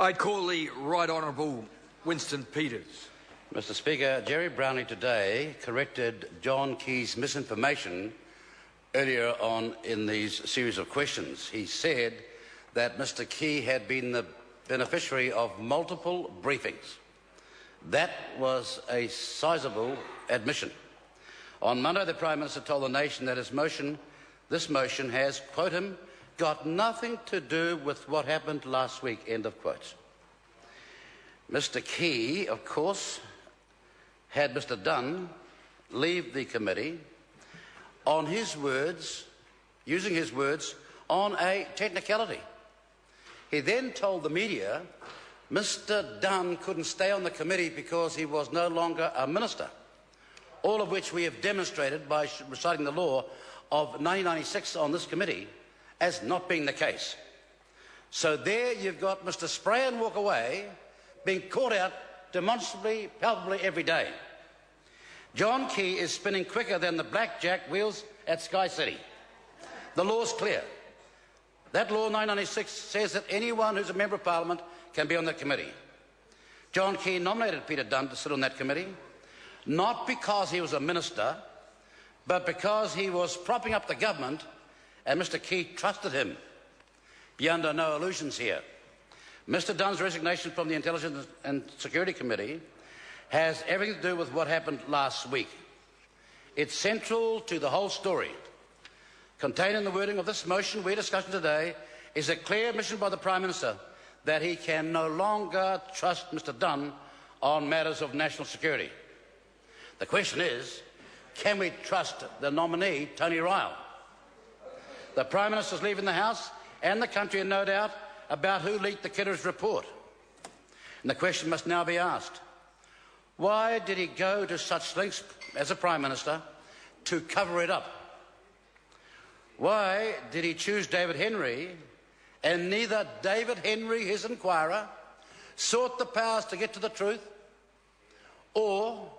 I call the Right Honourable Winston Peters. Mr Speaker, Jerry Brownlee today corrected John Key's misinformation earlier on in these series of questions. He said that Mr Key had been the beneficiary of multiple briefings. That was a sizable admission. On Monday, the Prime Minister told the nation that this motion has, quote him, got nothing to do with what happened last week, end of quote. Mr Key, of course, had Mr Dunn leave the committee on his words, using his words, on a technicality. He then told the media Mr Dunn couldn't stay on the committee because he was no longer a minister, all of which we have demonstrated by reciting the law of 1996 on this committee as not being the case. So there you've got Mr Spray and Walk Away being caught out demonstrably, palpably every day. John Key is spinning quicker than the blackjack wheels at Sky City. The law's clear. That law, 1996, says that anyone who's a Member of Parliament can be on that committee. John Key nominated Peter Dunn to sit on that committee, not because he was a minister, but because he was propping up the government and Mr Key trusted him. Be under no illusions here. Mr Dunn's resignation from the Intelligence and Security Committee has everything to do with what happened last week. It's central to the whole story. Contained in the wording of this motion we're discussing today is a clear admission by the Prime Minister that he can no longer trust Mr Dunn on matters of national security. The question is, can we trust the nominee, Tony Ryle? The Prime Minister is leaving the House and the country in no doubt about who leaked the Kitteridge report. And the question must now be asked, why did he go to such lengths as a Prime Minister to cover it up? Why did he choose David Henry, and neither David Henry, his inquirer, sought the powers to get to the truth, or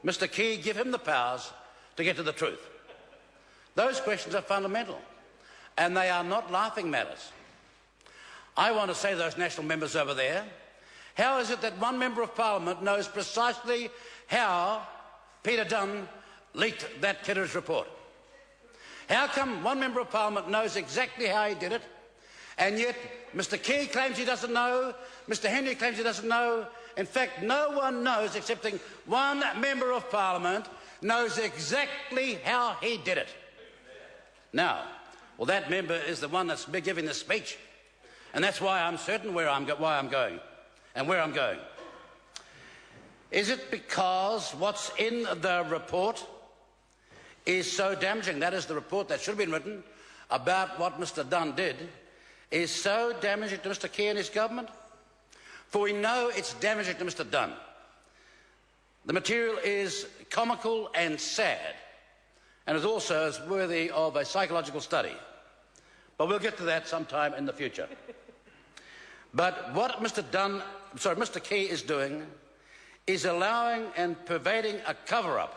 Mr Key give him the powers to get to the truth? Those questions are fundamental, and they are not laughing matters. I want to say to those national members over there, how is it that one Member of Parliament knows precisely how Peter Dunn leaked that Kitteridge report? How come one Member of Parliament knows exactly how he did it, and yet Mr Key claims he doesn't know, Mr Henry claims he doesn't know? In fact, no one knows, excepting one Member of Parliament knows exactly how he did it. Now, well, that member is the one that's been giving the speech, and that's why I'm certain why I'm going and where I'm going. Is it because what's in the report is so damaging, that is the report that should have been written about what Mr Dunn did, is so damaging to Mr Key and his government? For we know it's damaging to Mr Dunn. The material is comical and sad, and is also as worthy of a psychological study. But we'll get to that sometime in the future. But what Mr Key is doing is allowing and pervading a cover-up.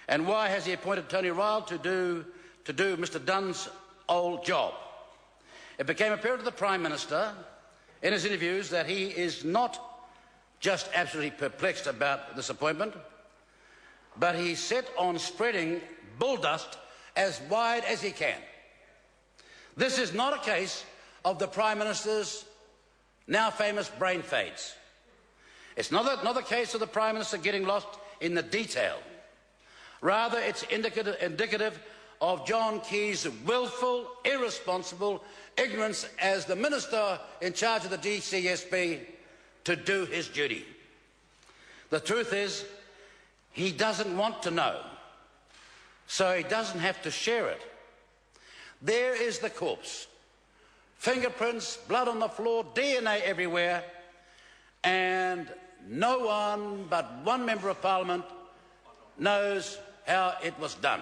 And why has he appointed Tony Ryle to do Mr Dunn's old job? It became apparent to the Prime Minister in his interviews that he is not just absolutely perplexed about this appointment, but he's set on spreading bulldust as wide as he can. This is not a case of the Prime Minister's now famous brain fades. It's not a case of the Prime Minister getting lost in the detail. Rather, it's indicative of John Key's willful, irresponsible ignorance as the Minister in charge of the DCSB to do his duty. The truth is, he doesn't want to know, so he doesn't have to share it. There is the corpse. Fingerprints, blood on the floor, DNA everywhere, and no one but one Member of Parliament knows how it was done.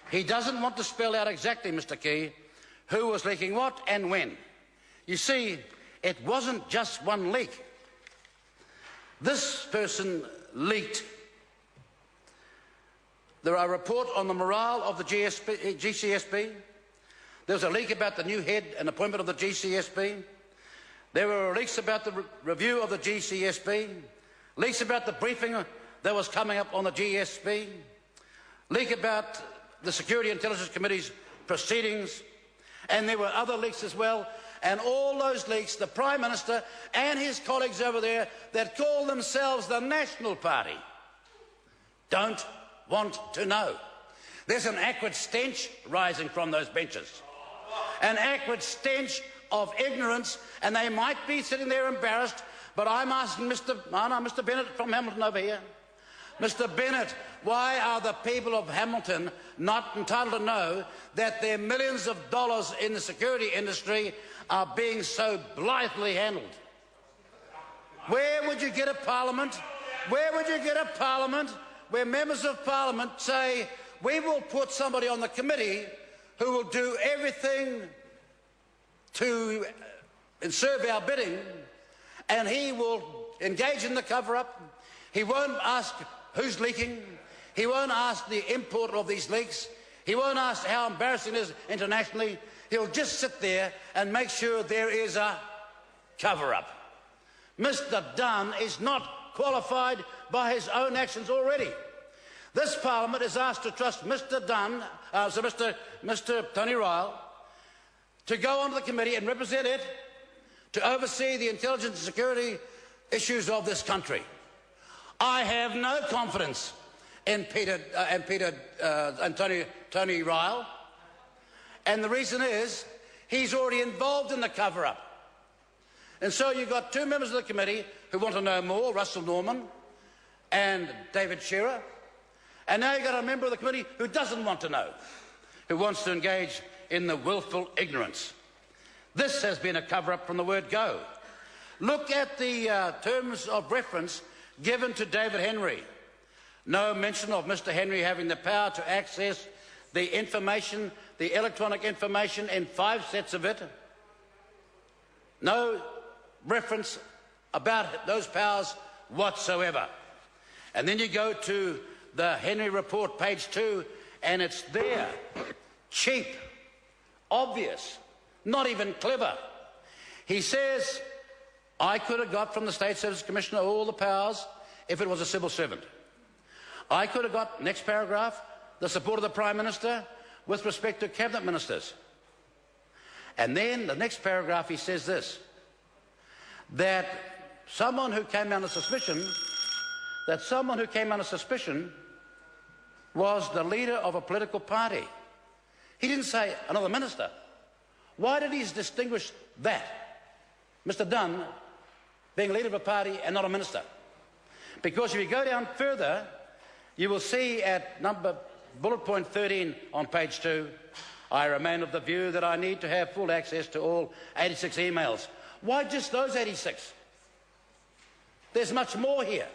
He doesn't want to spell out exactly, Mr Key, who was leaking what and when. You see, it wasn't just one leak. This person leaked. There are reports on the morale of the GCSB. There was a leak about the new head and appointment of the GCSB. There were leaks about the review of the GCSB, leaks about the briefing that was coming up on the GSB, leak about the Security Intelligence Committee's proceedings, and there were other leaks as well. And all those leaks, the Prime Minister and his colleagues over there that call themselves the National Party don't want to know. There's an acrid stench rising from those benches, an acrid stench of ignorance, and they might be sitting there embarrassed, but I'm asking Mr. Bennett from Hamilton over here. Mr. Bennett, why are the people of Hamilton not entitled to know that their millions of dollars in the security industry are being so blithely handled? Where would you get a parliament? Where would you get a parliament where members of parliament say, we will put somebody on the committee who will do everything to serve our bidding, and he will engage in the cover-up. He won't ask who's leaking. He won't ask the import of these leaks. He won't ask how embarrassing it is internationally. He'll just sit there and make sure there is a cover-up. Mr. Dunn is not qualified by his own actions already. This Parliament is asked to trust Mr. Dunn, Mr. Tony Ryle, to go onto the committee and represent it, to oversee the intelligence and security issues of this country. I have no confidence in Tony Ryle, and the reason is he's already involved in the cover-up. And so you've got two members of the committee who want to know more, Russell Norman and David Shearer, and now you've got a member of the committee who doesn't want to know, who wants to engage in the willful ignorance. This has been a cover-up from the word go. Look at the terms of reference given to David Henry. No mention of Mr. Henry having the power to access the information, the electronic information in 5 sets of it. No reference about those powers whatsoever. And then you go to the Henry report, page 2, and it's there. Cheap, obvious, not even clever. He says, I could have got from the State Service Commissioner all the powers if it was a civil servant. I could have got, next paragraph, the support of the Prime Minister with respect to cabinet ministers. And then the next paragraph he says this, that someone who came under suspicion was the leader of a political party. He didn't say another minister. Why did he distinguish that? Mr. Dunn being leader of a party and not a minister. Because if you go down further, you will see at bullet point 13 on page 2, I remain of the view that I need to have full access to all 86 emails. Why just those 86? There's much more here.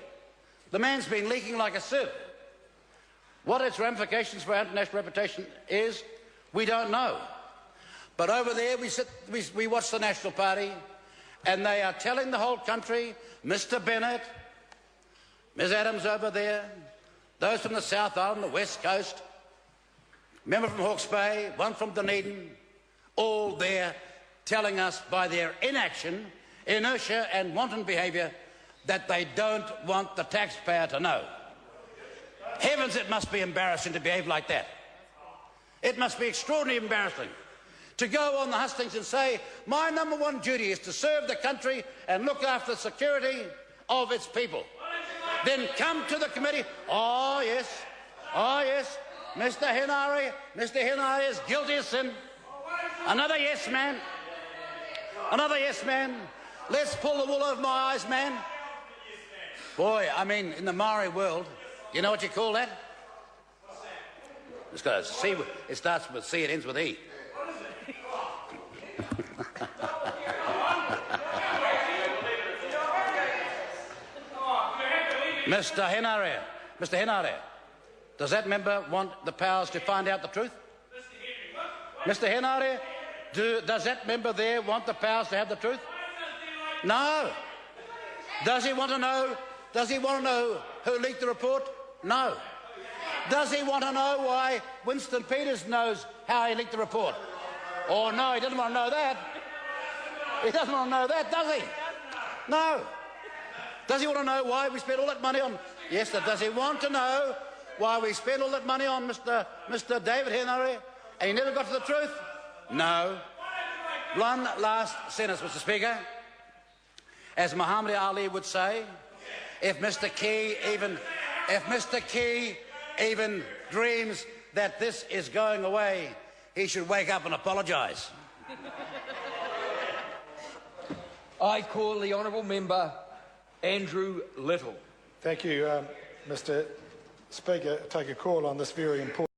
The man's been leaking like a sieve. What its ramifications for our international reputation is, we don't know. But over there we watch the National Party, and they are telling the whole country, Mr. Bennett, Ms. Adams over there, those from the South Island, the West Coast, member from Hawke's Bay, one from Dunedin, all there telling us by their inaction, inertia and wanton behaviour that they don't want the taxpayer to know. Heavens, it must be embarrassing to behave like that. It must be extraordinarily embarrassing to go on the hustings and say, my number one duty is to serve the country and look after the security of its people. Then come to the committee, oh yes, Mr. Henare is guilty of sin. Another yes man. Let's pull the wool over my eyes, man. Boy, I mean, in the Maori world, you know what you call that? It's got a C. It starts with C, it ends with E. Mr. Henare, does that member want the powers to find out the truth? Mr. Henare, does that member there want the powers to have the truth? No. Does he want to know? Does he want to know who leaked the report? No. Does he want to know why Winston Peters knows how he leaked the report? Oh no, he doesn't want to know that. He doesn't want to know that, does he? No. Does he want to know why we spent all that money on... Yes, does he want to know why we spent all that money on Mr. David Henry and he never got to the truth? No. One last sentence, Mr. Speaker. As Muhammad Ali would say, if Mr. Key even dreams that this is going away, he should wake up and apologise. I call the honourable member Andrew Little. Thank you, Mr. Speaker. I take a call on this very important